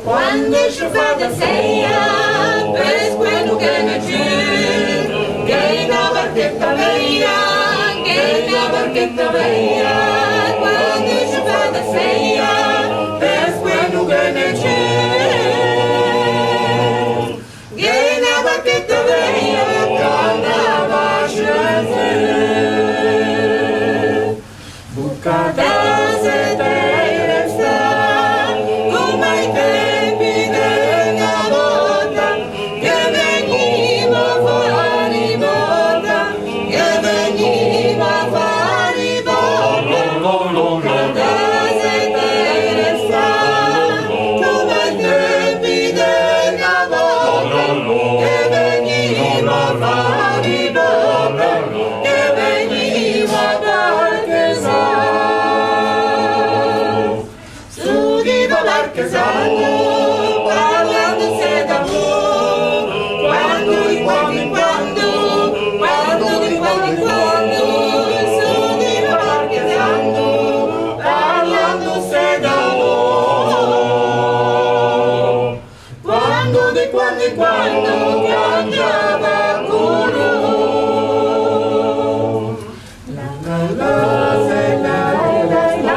Quando ci fate seia, per quello che ne c'è, che una barchetta via, che una barchetta via. Quando ci fate seia, per quello che ne c'è, che una barchetta via, con la pace. Boccadase te resta, come i tempi della volta, che veniva fuori volta, che veniva fuori volta. Boccadase te resta, come i tempi della volta, che veniva fuori volta, che veniva Marchesano, parlando se d'amore, quando di quando in quando, su di Marchesano, parlando se d'amore, quando di quando in quando piangeva con la la la se la la la